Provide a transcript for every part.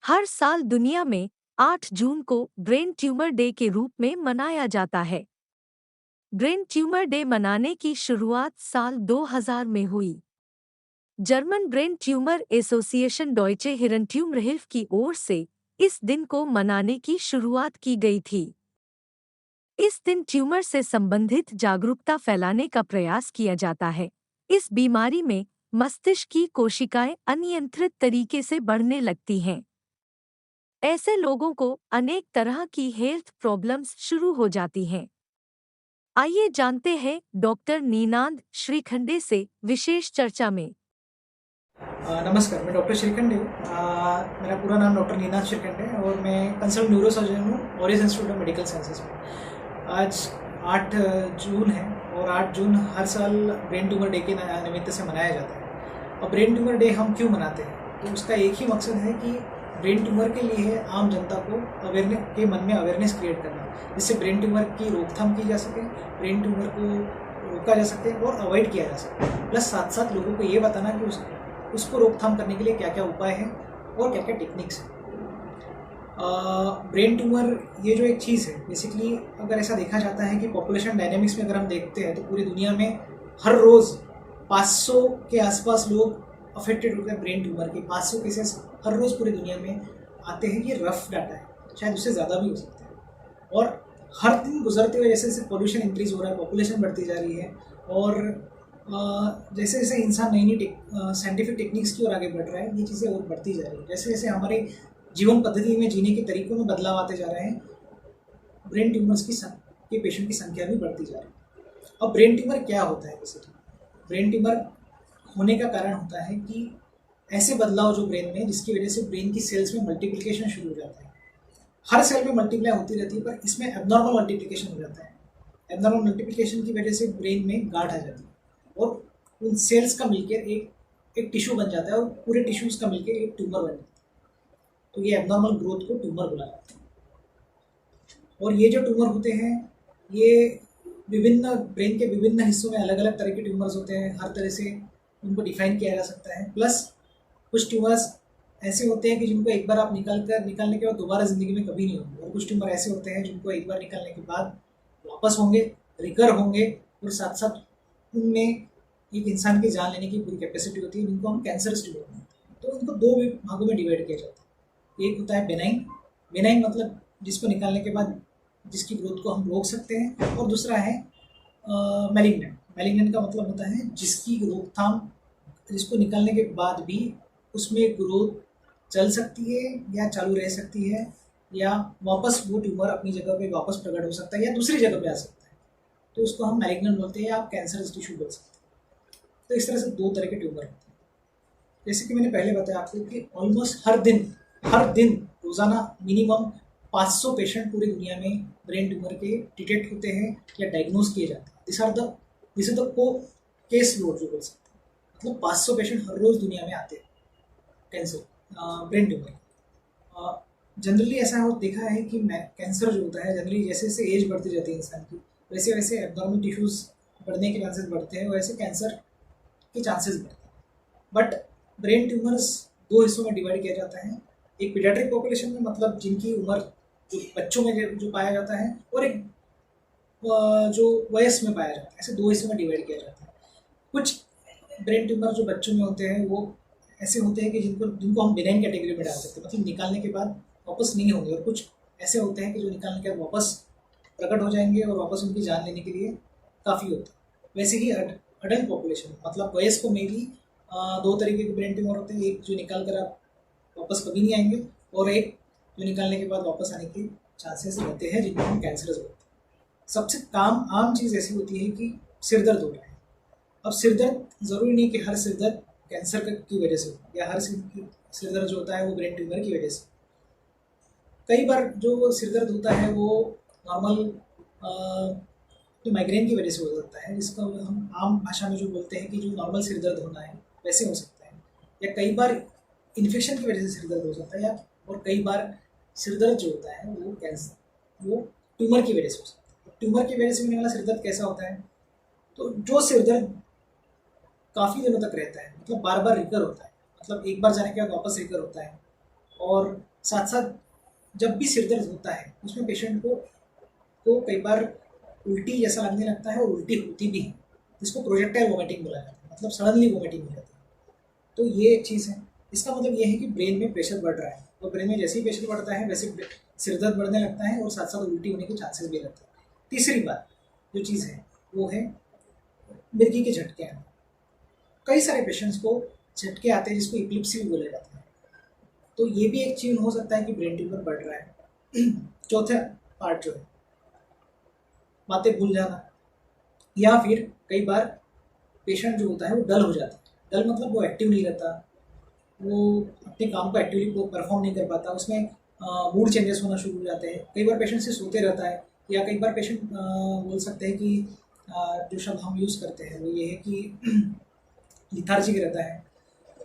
हर साल दुनिया में 8 जून को ब्रेन ट्यूमर डे के रूप में मनाया जाता है। ब्रेन ट्यूमर डे मनाने की शुरुआत साल 2000 में हुई। German brain tumour association Deutsche Hirntumorhilfe की ओर से इस दिन को मनाने की शुरुआत की गई थी। इस दिन ट्यूमर से संबंधित जागरूकता फैलाने का प्रयास किया जाता है। इस बीमारी में मस्तिष्क की कोशिकाएं अनियंत्रित तरीके से बढ़ने लगती हैं। ऐसे लोगों को अनेक तरह की हेल्थ प्रॉब्लम्स शुरू हो जाती हैं। आइए जानते हैं डॉक्टर नीनाद श्रीखंडे से विशेष चर्चा में। नमस्कार, मैं डॉक्टर श्रीखंडे हूँ। मेरा पूरा नाम डॉक्टर नीनाद श्रीखंडे है और मैं कंसल्ट न्यूरोसर्जन हूँ orris institute of medical sciences में। आज 8 जून है और 8 जून हर साल ब्रेन ट्यूमर डे के निमित्त से मनाया जाता है। और ब्रेन ट्यूमर डे हम क्यों मनाते हैं, तो उसका एक ही मकसद है कि ब्रेन ट्यूमर के लिए आम जनता को अवेयरनेस के मन में अवेयरनेस क्रिएट करना, जिससे ब्रेन ट्यूमर की रोकथाम की जा सके, ब्रेन ट्यूमर को रोका जा सके और अवॉइड किया जा सके। प्लस साथ साथ लोगों को ये बताना कि उसको रोकथाम करने के लिए क्या क्या उपाय हैं और क्या क्या टेक्निक्स हैं। ब्रेन ट्यूमर ये जो एक चीज़ है, बेसिकली अगर ऐसा देखा जाता है कि पॉपुलेशन डायनेमिक्स में अगर हम देखते हैं तो पूरी दुनिया में हर रोज़ 500 के आसपास लोग अफेक्टेड होते हैं ब्रेन ट्यूमर के। 500 केसेस हर रोज़ पूरी दुनिया में आते हैं। ये रफ डाटा है, शायद उससे ज़्यादा भी हो सकता है। और हर दिन गुजरते हुए जैसे जैसे पॉल्यूशन इंक्रीज हो रहा है, पॉपुलेशन बढ़ती जा रही है और जैसे जैसे इंसान नई नई साइंटिफिक टेक्निक्स की ओर आगे बढ़ रहा है, ये चीज़ें और बढ़ती जा रही है। जैसे जैसे हमारे जीवन पद्धति में जीने के तरीकों में बदलाव आते जा रहे हैं, ब्रेन ट्यूमर्स के पेशेंट की संख्या भी बढ़ती जा रही है। अब ब्रेन ट्यूमर क्या होता है? बेसिकली ब्रेन ट्यूमर होने का कारण होता है कि ऐसे बदलाव जो ब्रेन में, जिसकी वजह से ब्रेन की सेल्स में मल्टीप्लिकेशन शुरू हो जाता है। हर सेल में मल्टीप्लाई होती रहती है, पर इसमें एबनॉर्मल मल्टीप्लिकेशन हो जाता है। एबनॉर्मल मल्टीप्लिकेशन की वजह से ब्रेन में गांठ आ जाती है और उन सेल्स का मिलकर एक टिश्यू बन जाता है और पूरे टिश्यूज का मिलकर एक ट्यूमर बन जाता है। तो ये एबनॉर्मल ग्रोथ को ट्यूमर बुलाया जाता है। और ये जो ट्यूमर होते हैं, ये विभिन्न ब्रेन के विभिन्न हिस्सों में अलग अलग तरह के ट्यूमर्स होते हैं। हर तरह से उनको डिफाइन किया जा सकता है। प्लस कुछ ट्यूमर्स ऐसे होते हैं कि जिनको एक बार आप निकालने के बाद दोबारा ज़िंदगी में कभी नहीं होंगे, और कुछ ट्यूमर ऐसे होते हैं जिनको एक बार निकालने के बाद वापस होंगे, रिकर होंगे, और साथ साथ उनमें एक इंसान की जान लेने की पूरी कैपेसिटी होती है, जिनको हम कैंसरस ट्यूमर कहते हैं। तो इनको दो भागों में डिवाइड किया जाता है। एक होता है बेनाइन। बेनाइन मतलब जिसको निकालने के बाद जिसकी ग्रोथ को हम रोक सकते हैं, और दूसरा है मैलिग्नेंट। मैलिग्नेंट का मतलब होता है जिसकी रोकथाम, जिसको निकालने के बाद भी उसमें ग्रोथ चल सकती है या चालू रह सकती है, या वापस वो ट्यूमर अपनी जगह पे वापस प्रकट हो सकता है या दूसरी जगह पे आ सकता है। तो उसको हम मैलिग्नेंट बोलते हैं या आप कैंसरस टिश्यू बोल सकते हैं। तो इस तरह से दो तरह के ट्यूमर होते हैं। जैसे कि मैंने पहले बताया आपको कि ऑलमोस्ट हर दिन रोज़ाना मिनिमम 500 पेशेंट पूरी दुनिया में ब्रेन ट्यूमर के डिटेक्ट होते हैं या डायग्नोज किए जाते हैं। दिस आर द को केस लोड जो बोल सकते हैं। मतलब 500 पेशेंट हर रोज़ दुनिया में आते हैं कैंसर, ब्रेन ट्यूमर। जनरली ऐसा हो देखा है कि कैंसर जो होता है, जनरली जैसे जैसे एज बढ़ती जाती है इंसान की, वैसे वैसे एब्नॉर्मल टिश्यूज़ बढ़ने के चांसेस बढ़ते हैं, वैसे कैंसर के चांसेस बढ़ते हैं। बट ब्रेन ट्यूमर्स दो हिस्सों में डिवाइड किया जाता है। एक पीडियाट्रिक पॉपुलेशन में, मतलब जिनकी उम्र जो बच्चों में जो पाया जाता है, और एक जो वयस में पाया जाता है। ऐसे दो हिस्सों में डिवाइड किया जाता है। कुछ ब्रेन ट्यूमर जो बच्चों में होते हैं वो ऐसे होते हैं कि जिनको हम बेनाइन कैटेगरी में डाल सकते हैं, मतलब निकालने के बाद वापस नहीं होंगे। और कुछ ऐसे होते हैं कि जो निकालने के बाद वापस प्रकट हो जाएंगे और वापस उनकी जान लेने के लिए काफ़ी होता है। वैसे ही अडल्ट पॉपुलेशन, मतलब वयस्कों में भी दो तरीके के ब्रेन ट्यूमर होते हैं। एक जो निकाल कर आप वापस कभी नहीं आएंगे, और एक जो निकालने के बाद वापस आने के चांसेस रहते हैं, जिनको हम कैंसरस बोलते हैं। सबसे आम चीज़ ऐसी होती है कि सिर दर्द हो रहा है। अब सिर दर्द ज़रूरी नहीं कि हर सिर दर्द कैंसर की वजह से हो, या हर सिर दर्द जो होता है वो ब्रेन ट्यूमर की वजह से। कई बार जो सिर दर्द होता है वो नॉर्मल जो माइग्रेन की वजह से हो सकता है, जिसको हम आम भाषा में जो बोलते हैं कि जो नॉर्मल सिर दर्द होना है वैसे हो सकता है। या कई बार इन्फेक्शन की वजह से सिर दर्द हो सकता है, और कई बार सिर दर्द जो होता है वो ट्यूमर की वजह से हो सकता है। ट्यूमर की वजह से होने वाला सिर दर्द कैसा होता है? तो जो सिर दर्द काफ़ी दिनों तक रहता है, मतलब बार बार रिकर होता है, मतलब एक बार जाने के बाद वापस रिकर होता है, और साथ साथ जब भी सिर दर्द होता है उसमें पेशेंट को कई बार उल्टी जैसा लगने लगता है और उल्टी होती भी है, जिसको प्रोजेक्टाइल वोमिटिंग बोला जाता है, मतलब सडनली वोमिटिंग हो जाती है। तो ये एक चीज़ है। इसका मतलब ये है कि ब्रेन में प्रेशर बढ़ रहा है, और ब्रेन में जैसे ही प्रेशर बढ़ता है वैसे सिर दर्द बढ़ने लगता है और साथ साथ उल्टी होने के चांसेस भी रहते हैं। तीसरी बात जो चीज़ है वो है मिर्गी के झटके आना। कई सारे पेशेंट्स को झटके आते हैं जिसको इपिलिप्सी भी बोला जाता है। तो ये भी एक चीज हो सकता है कि ब्रेन ट्यूमर बढ़ रहा है। चौथा पार्ट जो है बातें भूल जाना, या फिर कई बार पेशेंट जो होता है वो डल हो जाता है। डल मतलब वो एक्टिव नहीं रहता, वो अपने काम को एक्टिवली परफॉर्म नहीं कर पाता, उसमें मूड चेंजेस होना शुरू हो जाते हैं। कई बार पेशेंट से सोते रहता है, या कई बार पेशेंट बोल सकते हैं कि जो शब्द हम यूज़ करते हैं वो ये है कि लिथार्जिक रहता है।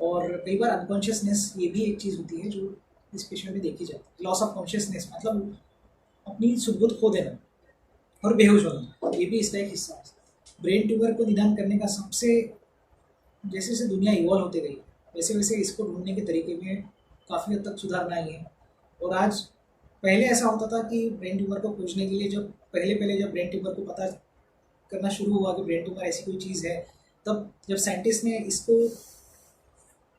और कई बार अनकॉन्शियसनेस ये भी एक चीज़ होती है जो इस पेशेंट में देखी जाती है। लॉस ऑफ कॉन्शियसनेस मतलब अपनी सुध खो देना और बेहोश होना, ये भी इसका एक हिस्सा है। ब्रेन ट्यूमर को निदान करने का सबसे, जैसे जैसे दुनिया इवॉल्व होती गई वैसे वैसे इसको ढूंढने के तरीके में काफ़ी हद तक सुधारना ही है। और आज, पहले ऐसा होता था कि ब्रेन ट्यूमर को खोजने के लिए जब ब्रेन ट्यूमर को पता करना शुरू हुआ कि ब्रेन ट्यूमर ऐसी कोई चीज़ है, तब जब साइंटिस्ट ने इसको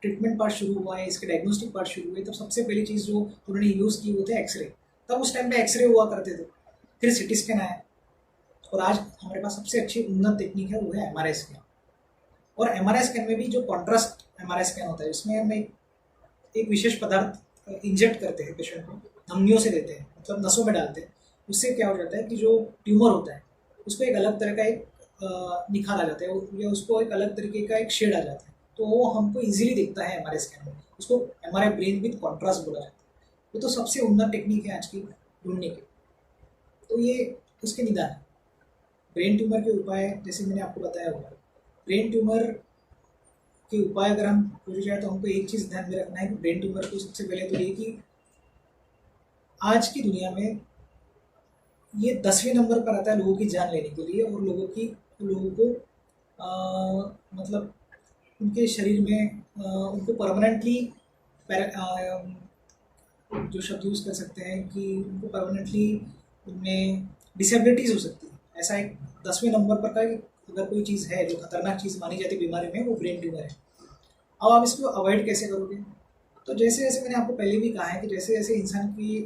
ट्रीटमेंट पार्ट शुरू हुआ है, इसके डायग्नोस्टिक पार्ट शुरू हुए, तब सबसे पहली चीज़ जो उन्होंने यूज़ की वो थे एक्सरे। तब उस टाइम पे एक्सरे हुआ करते थे, फिर सिटी स्कैन आया, और आज हमारे पास सबसे अच्छी उन्नत टेक्निक है वो है एमआरआई स्कैन। और एमआरआई स्कैन में भी जो कॉन्ट्रास्ट एमआरआई स्कैन होता है उसमें हम एक विशेष पदार्थ इंजेक्ट करते हैं, पेशेंट को धमनियों से देते हैं, मतलब नसों में डालते हैं। उससे क्या हो जाता है कि जो ट्यूमर होता है उसको एक अलग तरह का एक निखार आ जाता है, या उसको एक अलग तरीके का एक शेड आ जाता है, तो वो हमको इजीली दिखता है एमआरआई स्कैन में। उसको एमआरआई ब्रेन विद कॉन्ट्रास्ट बोला जाता है। वो तो सबसे उन्नत टेक्निक है आज की ढूंढने की। तो ये उसके निदान है। ब्रेन ट्यूमर के उपाय जैसे मैंने आपको बताया हुआ, ब्रेन ट्यूमर के उपाय अगर हम खोजे जाए तो हमको एक चीज़ ध्यान में रखना है कि ब्रेन ट्यूमर को सबसे पहले तो ये कि आज की दुनिया में ये 10वें नंबर पर आता है लोगों की जान लेने के लिए, और लोगों को मतलब उनके शरीर में उनको परमानेंटली जो शब्द यूज़ कर सकते हैं कि उनको परमानेंटली उनमें डिसेबिलिटीज़ हो सकती है। ऐसा एक 10वें नंबर पर का अगर कोई चीज़ है जो खतरनाक चीज़ मानी जाती है बीमारी में, वो ब्रेन ट्यूमर है। अब आप इसको अवॉइड कैसे करोगे? तो जैसे जैसे मैंने आपको पहले भी कहा है कि जैसे जैसे इंसान की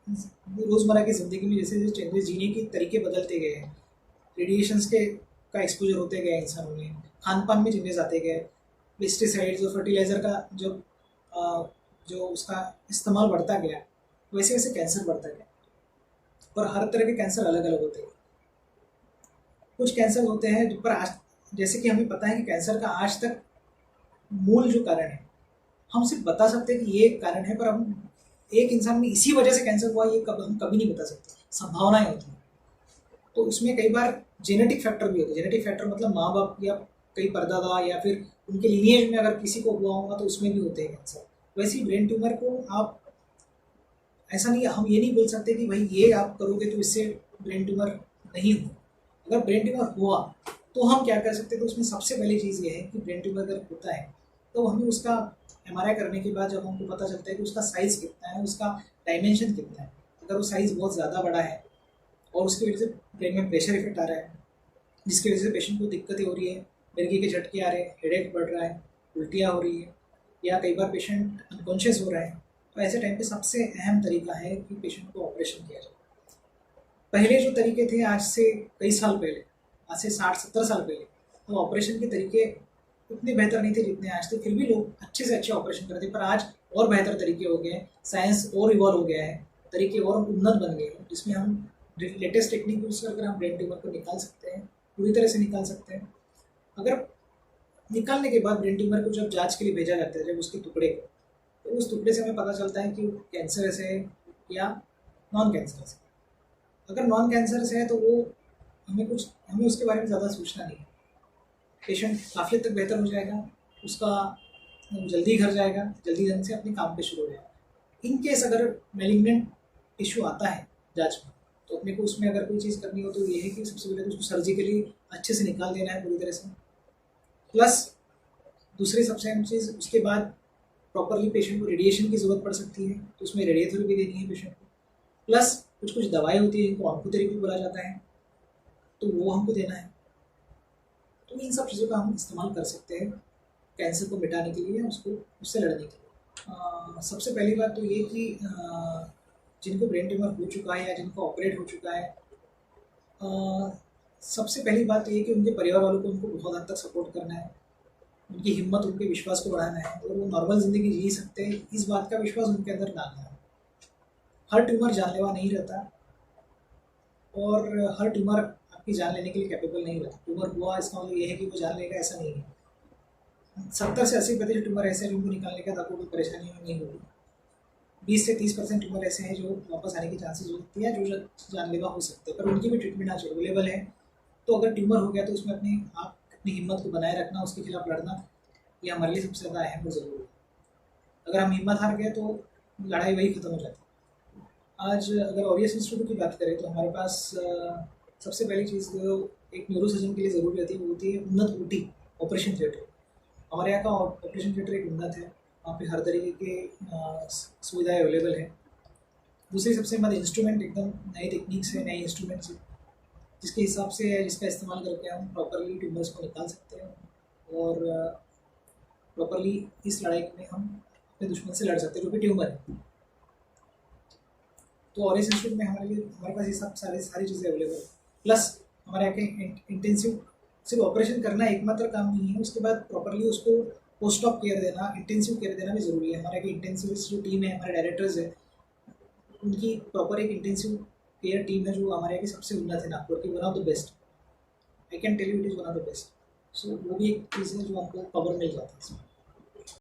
रोज़मर्रा की ज़िंदगी में जैसे जैसे चेंजेस, जीने के तरीके बदलते गए हैं, रेडिएशंस के का एक्सपोजर होते गए इंसानों में, खान पान में चेंजेस आते गए, पेस्टिसाइड्स और फर्टिलाइज़र का जो उसका इस्तेमाल बढ़ता गया, वैसे वैसे कैंसर बढ़ता गया। और हर तरह के कैंसर अलग अलग होते हैं। कुछ कैंसर होते हैं जो पर आज, जैसे कि हमें पता है कि कैंसर का आज तक मूल जो कारण है हम सिर्फ बता सकते हैं कि ये कारण है, पर हम एक इंसान में इसी वजह से कैंसर हुआ ये हम कभी नहीं बता सकते। संभावनाएं होती हैं। तो उसमें कई बार जेनेटिक फैक्टर भी होते हैं। जेनेटिक फैक्टर मतलब माँ बाप या कई परदादा या फिर उनके लीनिएज में अगर किसी को हुआ होगा तो उसमें भी होते हैं कैंसर। वैसे ही ब्रेन ट्यूमर को आप ऐसा नहीं, हम ये नहीं बोल सकते कि भाई ये आप करोगे तो इससे ब्रेन ट्यूमर नहीं हो। अगर ब्रेन ट्यूमर हुआ तो हम क्या कर सकते हैं? तो उसमें सबसे पहली चीज़ ये है कि ब्रेन ट्यूमर अगर होता है तो हमें उसका एमआरआई करने के बाद जब हमको पता चलता है कि उसका साइज़ कितना है, उसका डायमेंशन कितना है, अगर वो साइज़ बहुत ज़्यादा बड़ा है और उसकी वजह से ब्रेन में प्रेशर इफेक्ट आ रहा है, जिसकी वजह से पेशेंट को दिक्कतें हो रही है, मिर्गी के झटके आ रहे हैं, हेडेक बढ़ रहा है, उल्टियाँ हो रही है, या कई बार पेशेंट अनकॉन्शियस हो रहा है, तो ऐसे टाइम पे सबसे अहम तरीका है कि पेशेंट को ऑपरेशन किया जाए। पहले जो तरीके थे आज से कई साल पहले, आज से 60-70 साल पहले, तो ऑपरेशन के तरीके उतने बेहतर नहीं थे जितने आज थे। फिर भी लोग अच्छे से अच्छे ऑपरेशन करते थे, पर आज और बेहतर तरीके हो गए हैं, साइंस और इवॉल्व हो गया है, तरीके और उन्नत बन गए हैं, जिसमें हम लेटेस्ट टेक्निक यूज़ कर हम ब्रेन ट्यूमर को निकाल सकते हैं, पूरी तरह से निकाल सकते हैं। अगर निकालने के बाद ब्रेन ट्यूमर को जब जांच के लिए भेजा जाता है, जब उसके टुकड़े को, तो उस टुकड़े से हमें पता चलता है कि कैंसरस है या नॉन कैंसरस है। अगर नॉन कैंसरस है तो वो हमें उसके बारे में ज़्यादा सोचना नहीं है। पेशेंट काफ़ी हद तक बेहतर हो जाएगा, उसका जल्दी घर जाएगा, जल्दी ढंग से अपने काम पे शुरू हो जाएगा। इन केस अगर मेलिग्नेंट इशू आता है जांच में, तो अपने को उसमें अगर कोई चीज़ करनी हो तो ये है कि सबसे पहले तो उसको सर्जिकली अच्छे से निकाल देना है पूरी तरह से। प्लस दूसरी सबसे अहम चीज़, उसके बाद प्रॉपरली पेशेंट को रेडिएशन की ज़रूरत पड़ सकती है तो उसमें रेडियोथेरेपी देनी है पेशेंट को, प्लस कुछ कुछ दवाएं होती है जिनको ऑन्कोथेरेपी बोला जाता है, तो वो हमको देना है। तो इन सब चीज़ों का हम इस्तेमाल कर सकते हैं कैंसर को मिटाने के लिए, उसको उससे लड़ने के लिए। सबसे पहली बात तो ये कि जिनको ब्रेन ट्यूमर हो चुका है या जिनको ऑपरेट हो चुका है, सबसे पहली बात तो ये कि उनके परिवार वालों को उनको बहुत हद तक सपोर्ट करना है, उनकी हिम्मत, उनके विश्वास को बढ़ाना है और वो नॉर्मल ज़िंदगी जी सकते हैं, इस बात का विश्वास उनके अंदर डालना है। हर ट्यूमर जानलेवा नहीं रहता और हर ट्यूमर आपकी जान लेने के लिए कैपेबल नहीं रहता। ट्यूमर हुआ इसका मतलब ये है कि वो जान लेगा, ऐसा नहीं है। 70 से 80% ट्यूमर ऐसे हैं जिनको निकालने के बाद आपको कोई परेशानी नहीं होगी। 20 से 30% ट्यूमर ऐसे हैं जो वापस आने की चांसेस होती है, जो जानलेवा हो सकते हैं, पर उनकी भी ट्रीटमेंट आज अवेलेबल है। तो अगर ट्यूमर हो गया तो उसमें अपनी हिम्मत को बनाए रखना, उसके खिलाफ लड़ना, ये हमारे लिए सबसे ज़्यादा अहम और ज़रूरी है। अगर हम हिम्मत हार गए तो लड़ाई वही ख़त्म हो जाती है। आज अगर ऑरियस इंस्टीट्यूट की बात करें तो हमारे पास सबसे पहली चीज़ जो एक न्यूरोसर्जन के लिए ज़रूरी रहती है वो होती है उन्नत ओटी, ऑपरेशन थिएटर। हमारे यहाँ का ऑपरेशन थिएटर एक उन्नत है, वहाँ पे हर तरीके के सुविधाएं अवेलेबल है। दूसरी सबसे हमारे इंस्ट्रूमेंट एकदम नई टेक्निक से, नए इंस्ट्रूमेंट से, जिसके हिसाब से जिसका इस्तेमाल करके हम प्रॉपरली ट्यूमर्स को निकाल सकते हैं और प्रॉपरली इस लड़ाई में हम अपने दुश्मन से लड़ सकते हैं जो कि ट्यूमर है। तो ऑरियस इंस्टीट्यूट में हमारे पास ये सब सारी चीज़ें अवेलेबल है। प्लस हमारे यहाँ के इंटेंसिव सिर्फ ऑपरेशन करना एकमात्र काम नहीं है, उसके बाद प्रॉपरली उसको पोस्ट ऑप केयर देना, इंटेंसिव केयर देना भी ज़रूरी है। हमारे यहाँ की इंटेंसिव जो टीम है, हमारे डायरेक्टर्स है, उनकी प्रॉपर एक इंटेंसिव केयर टीम है जो हमारे यहाँ की सबसे उन्नत है, नागपुर की, one of the best. I can tell you it is one of the best. So वो भी एक चीज़ है जो हमको कवर मिल जाता है इसमें।